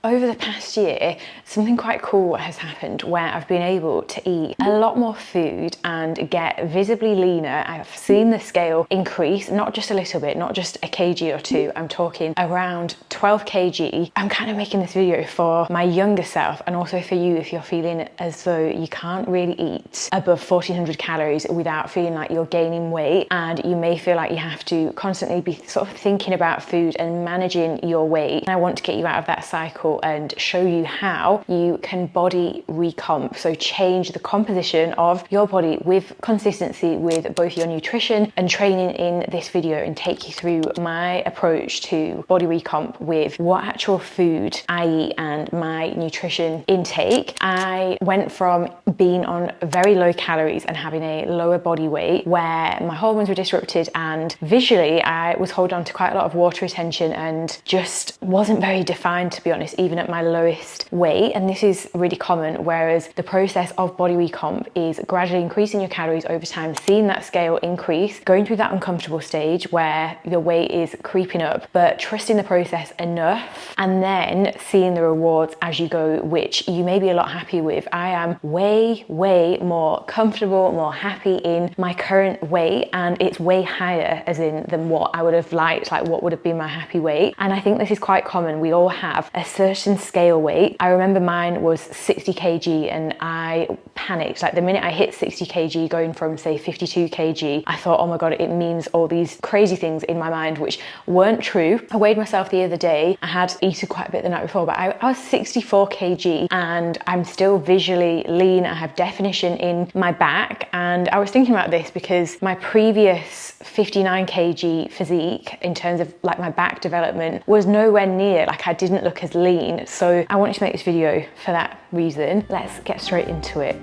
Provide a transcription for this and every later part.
Over the past year, something quite cool has happened where I've been able to eat a lot more food and get visibly leaner. I've seen the scale increase, not just a little bit, not just a kg or two, I'm talking around 12 kg. I'm kind of making this video for my younger self and also for you if you're feeling as though you can't really eat above 1400 calories without feeling like you're gaining weight, and you may feel like you have to constantly be sort of thinking about food and managing your weight. And I want to get you out of that cycle and show you how you can body recomp, so change the composition of your body with consistency with both your nutrition and training in this video, and take you through my approach to body recomp with what actual food I eat and my nutrition intake. I went from being on very low calories and having a lower body weight where my hormones were disrupted, and visually I was holding on to quite a lot of water retention and just wasn't very defined, to be honest, even at my lowest weight. And this is really common, whereas the process of body recomp is gradually increasing your calories over time, seeing that scale increase, going through that uncomfortable stage where your weight is creeping up, but trusting the process enough and then seeing the rewards as you go, which you may be a lot happier with. I am way more comfortable, more happy in my current weight, and it's way higher as in than what I would have liked, like what would have been my happy weight. And I think this is quite common. We all have a certain scale weight. I remember mine was 60 kg and I panicked. Like the minute I hit 60 kg, going from say 52 kg, I thought, oh my God, it means all these crazy things in my mind, which weren't true. I weighed myself the other day. I had eaten quite a bit the night before, but I was 64 kg and I'm still visually lean. I have definition in my back. And I was thinking about this because my previous 59 kg physique in terms of like my back development was nowhere near, like I didn't look as lean. So I wanted to make this video for that reason. Let's get straight into it.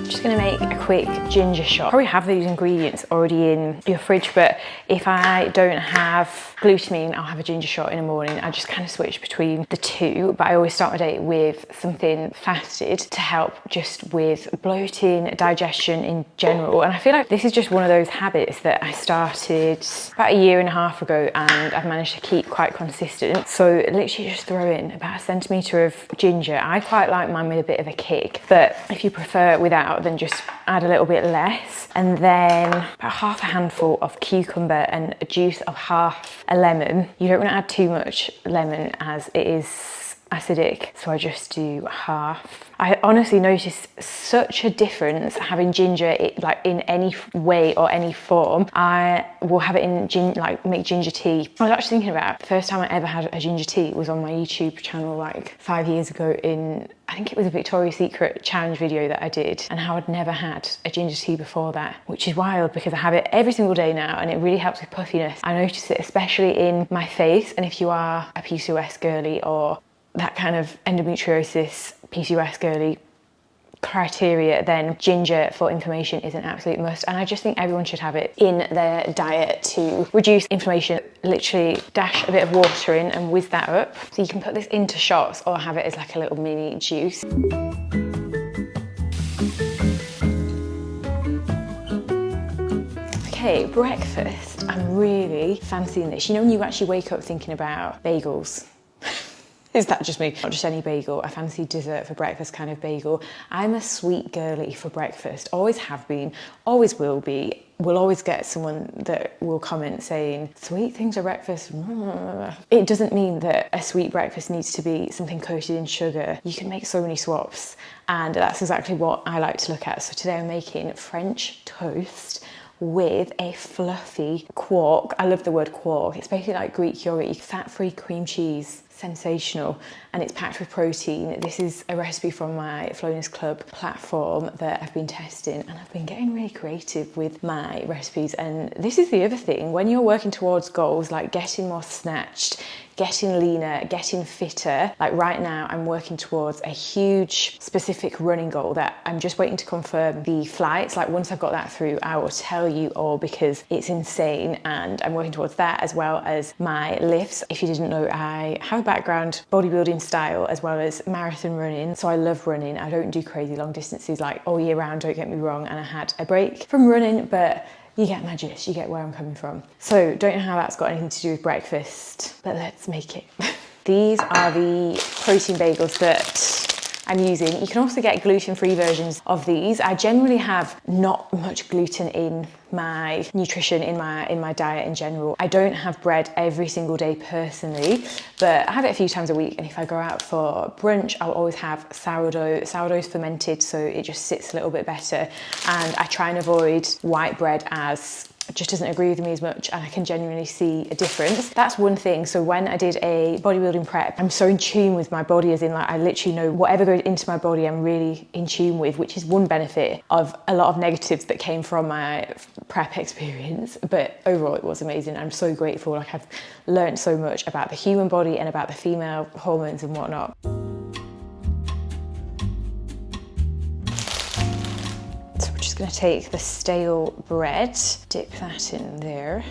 Just gonna make a quick ginger shot. Probably have these ingredients already in your fridge, but if I don't have glutamine, I'll have a ginger shot in the morning. I just kind of switch between the two, but I always start my day with something fasted to help just with bloating, digestion in general. And I feel like this is just one of those habits that I started about a year and a half ago, and I've managed to keep quite consistent. So literally just throw in about a centimetre of ginger. I quite like mine with a bit of a kick, but if you prefer without, then just add a little bit less. And then about half a handful of cucumber and a juice of half a lemon. You don't want to add too much lemon as it is acidic, so I just do half. I honestly noticed such a difference having ginger like in any way or any form. I will have it in like make ginger tea. I was actually thinking about the first time I ever had a ginger tea was on my YouTube channel like 5 years ago in, I think it was a Victoria's Secret challenge video that I did, and how I'd never had a ginger tea before that, which is wild because I have it every single day now and it really helps with puffiness. I notice it especially in my face, and if you are a PCOS girly or that kind of endometriosis PCOS girly criteria, then ginger for inflammation is an absolute must. And I just think everyone should have it in their diet to reduce inflammation. Literally dash a bit of water in and whiz that up. So you can put this into shots or have it as like a little mini juice. Okay, breakfast. I'm really fancying this. You know when you actually wake up thinking about bagels? Is that just me? Not just any bagel. I fancy dessert for breakfast kind of bagel. I'm a sweet girly for breakfast. Always have been, always will be. We'll always get someone that will comment saying, sweet things for breakfast. It doesn't mean that a sweet breakfast needs to be something coated in sugar. You can make so many swaps, and that's exactly what I like to look at. So today I'm making French toast with a fluffy quark. I love the word quark. It's basically like Greek yogurt, fat-free cream cheese. Sensational, and it's packed with protein. This is a recipe from my Flonus Club platform that I've been testing, and I've been getting really creative with my recipes. And this is the other thing, when you're working towards goals like getting more snatched, getting leaner, getting fitter. Like right now I'm working towards a huge specific running goal that I'm just waiting to confirm the flights. Like once I've got that through, I will tell you all because it's insane, and I'm working towards that as well as my lifts. If you didn't know, I have a background bodybuilding style as well as marathon running, so I love running. I don't do crazy long distances like all year round, don't get me wrong, and I had a break from running, but You get my gist, you get where I'm coming from. So don't know how that's got anything to do with breakfast, but let's make it. These are the protein bagels that I'm using. You can also get gluten-free versions of these. I generally have not much gluten in my nutrition, in my diet in general. I don't have bread every single day personally, but I have it a few times a week. And if I go out for brunch, I'll always have sourdough. Sourdough's fermented, so it just sits a little bit better. And I try and avoid white bread as it just doesn't agree with me as much, and I can genuinely see a difference. That's one thing. So when I did a bodybuilding prep, I'm so in tune with my body, as in like I literally know whatever goes into my body, I'm really in tune with, which is one benefit of a lot of negatives that came from my prep experience. But overall it was amazing. I'm so grateful. Like I've learned so much about the human body and about the female hormones and whatnot. Going to take the stale bread, dip that in there.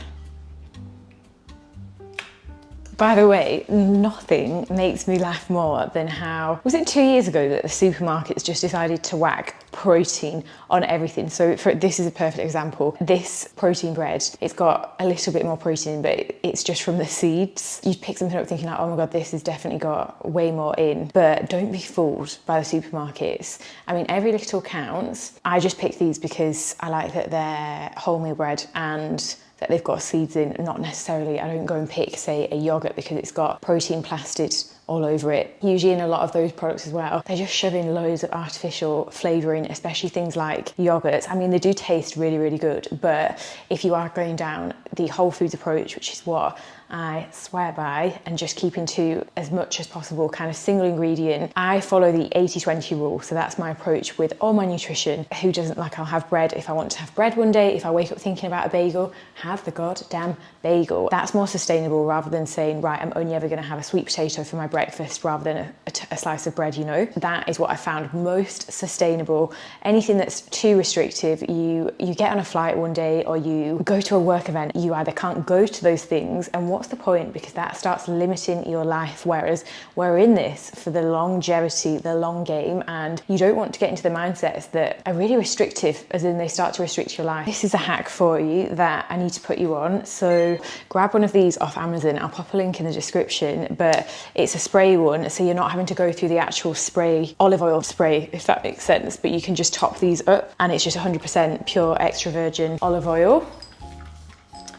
By the way, nothing makes me laugh more than how, was it 2 years ago that the supermarkets just decided to whack protein on everything? So this is a perfect example. This protein bread, it's got a little bit more protein, but it's just from the seeds. You pick something up thinking like, oh my God, this has definitely got way more in, but don't be fooled by the supermarkets. I mean, every little counts. I just picked these because I like that they're wholemeal bread and that they've got seeds in, not necessarily, I don't go and pick, say, a yogurt because it's got protein plastered all over it. Usually in a lot of those products as well, they're just shoving loads of artificial flavouring, especially things like yogurts. I mean, they do taste really, really good, but if you are going down the whole foods approach, which is what I swear by, and just keeping to as much as possible kind of single ingredient, I follow the 80-20 rule. So that's my approach with all my nutrition. Who doesn't? Like, I'll have bread if I want to have bread one day. If I wake up thinking about a bagel, have the goddamn bagel. That's more sustainable rather than saying, right, I'm only ever going to have a sweet potato for my breakfast rather than a slice of bread, you know. That is what I found most sustainable. Anything that's too restrictive, you get on a flight one day or you go to a work event, you either can't go to those things, and what's the point? Because that starts limiting your life, whereas we're in this for the longevity, the long game, and you don't want to get into the mindsets that are really restrictive, as in they start to restrict your life. This is a hack for you that I need to put you on. So grab one of these off Amazon. I'll pop a link in the description, but it's a spray one, so you're not having to go through the actual spray, olive oil spray, if that makes sense, but you can just top these up and it's just 100% pure extra virgin olive oil.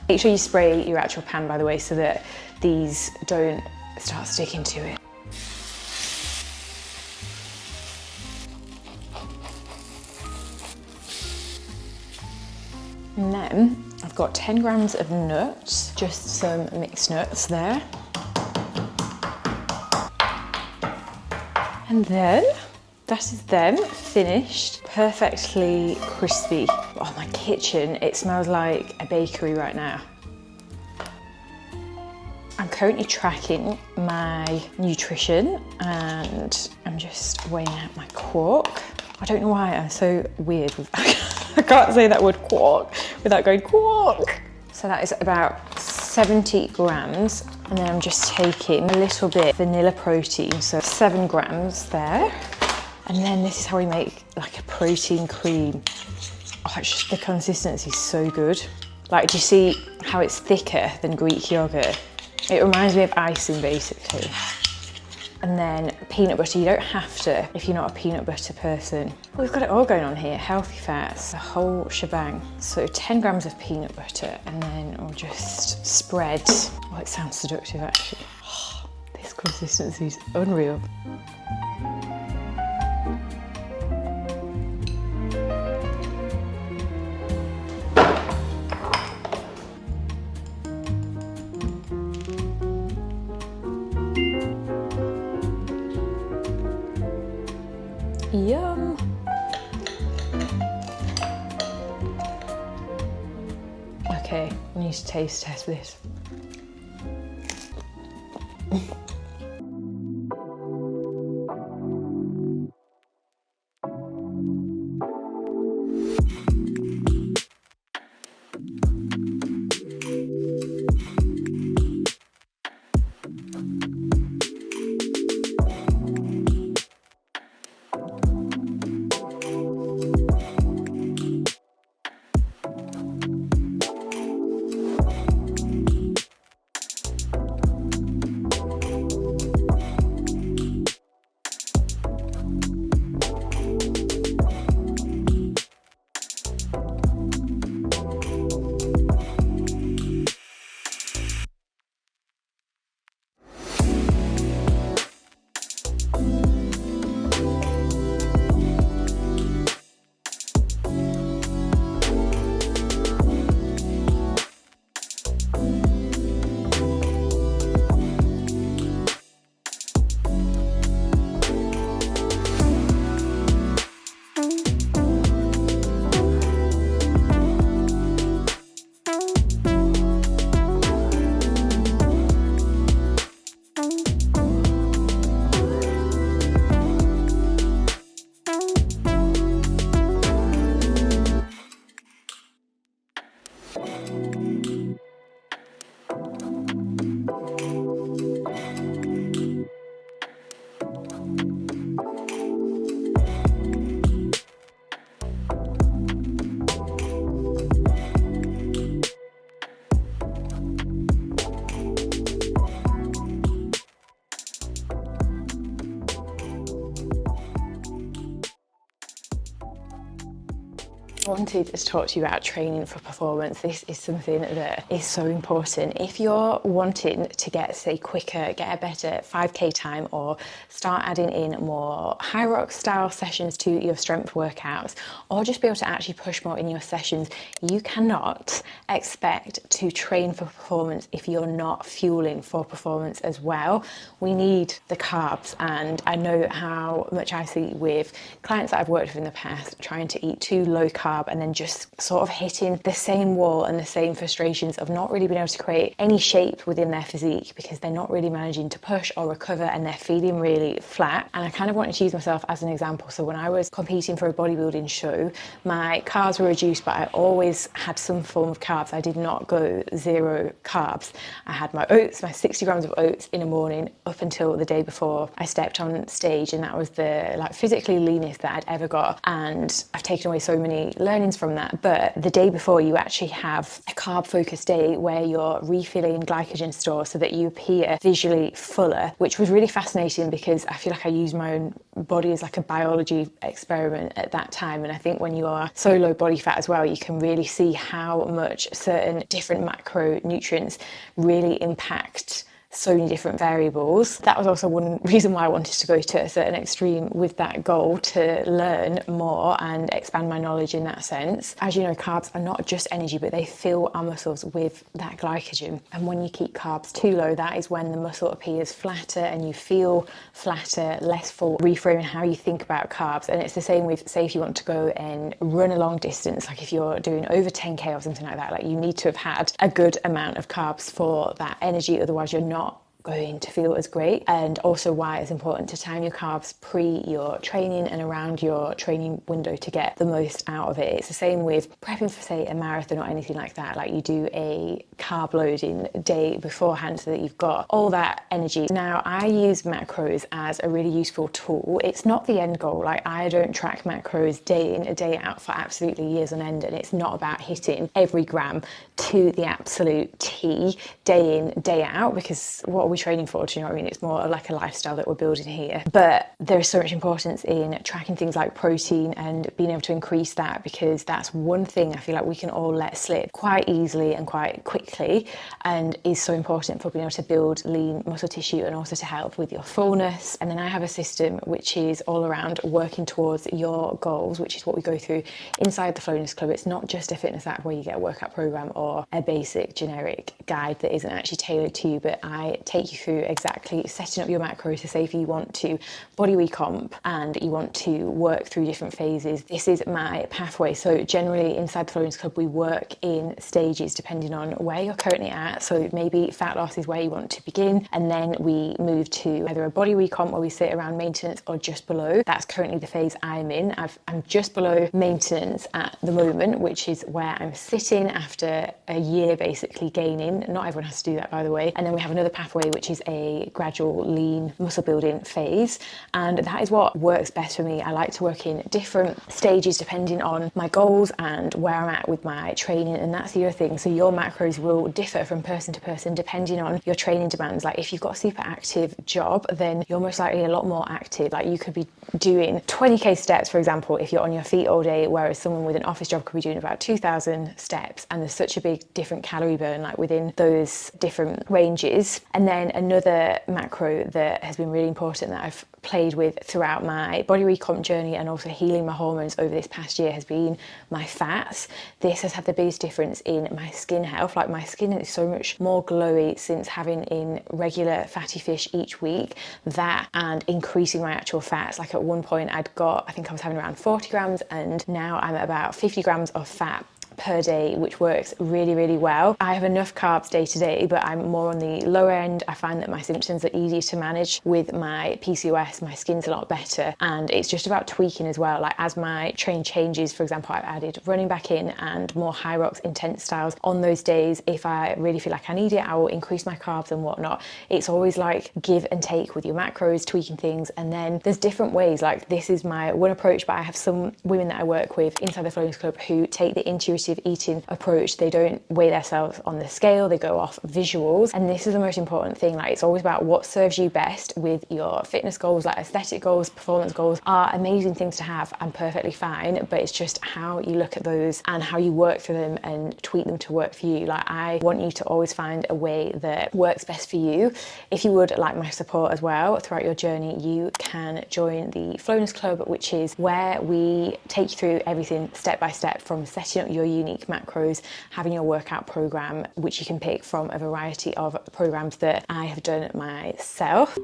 Make sure you spray your actual pan, by the way, so that these don't start sticking to it. And then I've got 10 grams of nuts, just some mixed nuts there. And then that is them finished, perfectly crispy. Oh, my kitchen, it smells like a bakery right now. I'm currently tracking my nutrition and I'm just weighing out my quark. I don't know why I'm so weird with I can't say that word quark without going quark. So that is about 70 grams. And then I'm just taking a little bit vanilla protein, so 7 grams there. And then this is how we make like a protein cream. Oh, it's just, the consistency is so good. Like, do you see how it's thicker than Greek yogurt? It reminds me of icing, basically. And then peanut butter. You don't have to if you're not a peanut butter person. But we've got it all going on here. Healthy fats, the whole shebang. So 10 grams of peanut butter, and then we'll just spread. Oh, it sounds seductive, actually. Oh, this consistency is unreal. Yum. Okay, I need to taste test this. I wanted to talk to you about training for performance. This is something that is so important. If you're wanting to get, say, quicker, get a better 5K time, or start adding in more high rock style sessions to your strength workouts, or just be able to actually push more in your sessions, you cannot expect to train for performance if you're not fueling for performance as well. We need the carbs, and I know how much I see with clients that I've worked with in the past trying to eat too low carb and then just sort of hitting the same wall and the same frustrations of not really being able to create any shape within their physique because they're not really managing to push or recover and they're feeling really flat. And I kind of wanted to use myself as an example. So when I was competing for a bodybuilding show, my carbs were reduced, but I always had some form of carbs. I did not go zero carbs. I had my oats, my 60 grams of oats in the morning up until the day before I stepped on stage, and that was the physically leanest that I'd ever got. And I've taken away so many learnings from that. But the day before, you actually have a carb focused day where you're refilling glycogen stores so that you appear visually fuller, which was really fascinating because I feel like I used my own body as like a biology experiment at that time. And I think when you are so low body fat as well, you can really see how much certain different macronutrients really impact so many different variables. That was also one reason why I wanted to go to a certain extreme with that goal, to learn more and expand my knowledge in that sense. As you know, carbs are not just energy, but they fill our muscles with that glycogen. And when you keep carbs too low, that is when the muscle appears flatter and you feel flatter, less full, reframing how you think about carbs. And it's the same with, say, if you want to go and run a long distance, like if you're doing over 10K or something like that, like you need to have had a good amount of carbs for that energy, otherwise you're not going to feel as great. And also why it's important to time your carbs pre your training and around your training window to get the most out of it. It's the same with prepping for, say, a marathon or anything like that. Like you do a carb loading day beforehand so that you've got all that energy. Now, I use macros as a really useful tool. It's not the end goal. Like I don't track macros day in, a day out for absolutely years on end, and it's not about hitting every gram to the absolute T day in, day out, because what are we training for? Do you know what I mean? It's more like a lifestyle that we're building here. But there is so much importance in tracking things like protein and being able to increase that, because that's one thing I feel like we can all let slip quite easily and quite quickly, and is so important for being able to build lean muscle tissue and also to help with your fullness. And then I have a system which is all around working towards your goals, which is what we go through inside the Flowness Club. It's not just a fitness app where you get a workout program or a basic generic guide that isn't actually tailored to you, but I take you through exactly setting up your macros. So say if you want to body recomp and you want to work through different phases, this is my pathway. So generally inside the Flowness Club, we work in stages depending on where you're currently at. So maybe fat loss is where you want to begin, and then we move to either a body recomp where we sit around maintenance or just below. That's currently the phase I'm in. I'm just below maintenance at the moment, which is where I'm sitting after a year basically gaining. Not everyone has to do that, by the way. And then we have another pathway which is a gradual lean muscle building phase, and that is what works best for me. I like to work in different stages depending on my goals and where I'm at with my training, and that's the other thing. So your macros will differ from person to person depending on your training demands. Like if you've got a super active job, then you're most likely a lot more active. Like you could be doing 20k steps, for example, if you're on your feet all day, whereas someone with an office job could be doing about 2,000 steps, and there's such a big different calorie burn like within those different ranges. And then another macro that has been really important that I've played with throughout my body recomp journey and also healing my hormones over this past year has been my fats. This has had the biggest difference in my skin health. Like my skin is so much more glowy since having in regular fatty fish each week, that and increasing my actual fats. Like at one point I think I was having around 40 grams, and now I'm at about 50 grams of fat per day, which works really, really well. I have enough carbs day to day, but I'm more on the lower end. I find that my symptoms are easier to manage with my PCOS. My skin's a lot better, and it's just about tweaking as well. Like as my training changes, for example, I've added running back in and more high rocks intense styles on those days. If I really feel like I need it, I will increase my carbs and whatnot. It's always like give and take with your macros, tweaking things. And then there's different ways. Like this is my one approach, but I have some women that I work with inside the Flowness Club who take the intuitive intuitive eating approach. They don't weigh themselves on the scale, they go off visuals. And this is the most important thing. Like, it's always about what serves you best with your fitness goals. Like, aesthetic goals, performance goals are amazing things to have and perfectly fine, but it's just how you look at those and how you work through them and tweak them to work for you. Like, I want you to always find a way that works best for you. If you would like my support as well throughout your journey, you can join the Flowness Club, which is where we take you through everything step by step, from setting up your unique macros, having your workout program, which you can pick from a variety of programs that I have done myself.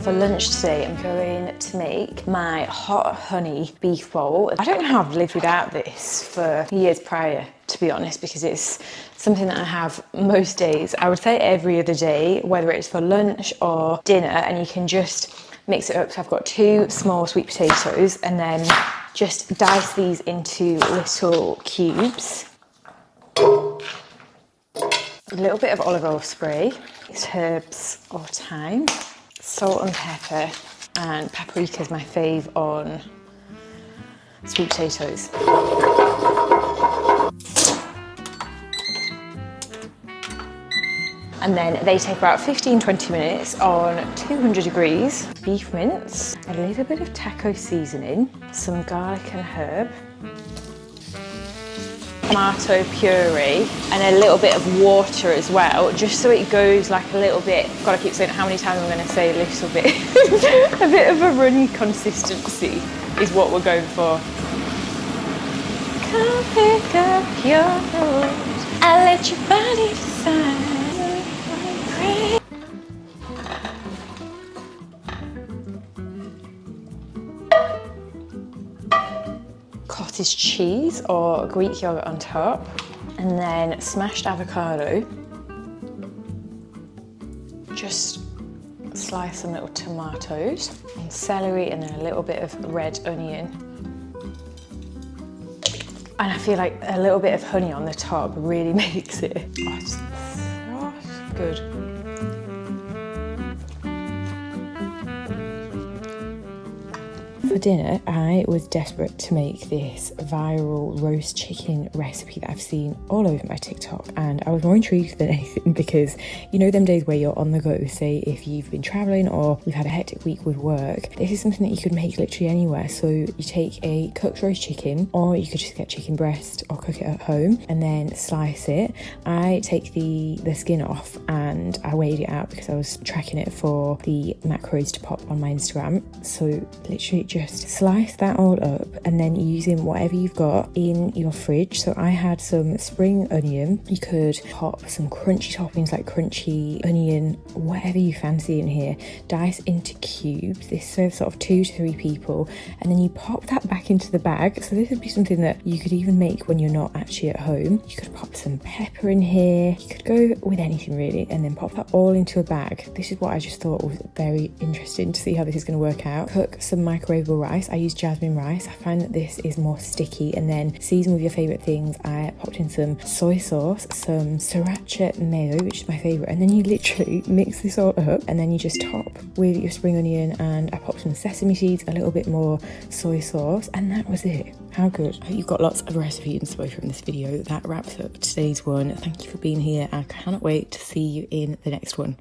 For lunch today, I'm going to make my hot honey beef bowl. I don't know how I've lived without this for years prior, to be honest, because it's something that I have most days. I would say every other day, whether it's for lunch or dinner, and you can just mix it up. So I've got 2 small sweet potatoes, and then just dice these into little cubes. A little bit of olive oil spray, herbs or thyme, salt and pepper, and paprika is my fave on sweet potatoes. And then they take about 15-20 minutes on 200 degrees. Beef mince, a little bit of taco seasoning, some garlic and herb, tomato puree, and a little bit of water as well, just so it goes like a little bit, gotta keep saying how many times I'm gonna say a little bit, a bit of a runny consistency is what we're going for. Come pick up yours, I'll let your body decide. Cottage cheese or Greek yogurt on top, and then smashed avocado. Just slice some little tomatoes and celery, and then a little bit of red onion. And I feel like a little bit of honey on the top really makes it so good. For dinner, I was desperate to make this viral roast chicken recipe that I've seen all over my TikTok, and I was more intrigued than anything because, you know, them days where you're on the go, say if you've been traveling or you've had a hectic week with work, this is something that you could make literally anywhere. So you take a cooked roast chicken, or you could just get chicken breast or cook it at home and then slice it. I take the skin off, and I weighed it out because I was tracking it for the macros to pop on my Instagram. So literally just slice that all up, and then using whatever you've got in your fridge. So I had some spring onion. You could pop some crunchy toppings like crunchy onion, whatever you fancy in here, dice into cubes. This serves sort of 2 to 3 people, and then you pop that back into the bag. So this would be something that you could even make when you're not actually at home. You could pop some pepper in here, you could go with anything really, and then pop that all into a bag. This is what I just thought was very interesting to see how this is going to work out. Cook some microwavable rice. I use jasmine rice. I find that this is more sticky, and then season with your favourite things. I popped in some soy sauce, some sriracha mayo, which is my favourite, and then you literally mix this all up, and then you just top with your spring onion, and I popped some sesame seeds, a little bit more soy sauce, and that was it. How good. I hope you've got lots of recipe inspo from this video. That wraps up today's one. Thank you for being here. I cannot wait to see you in the next one.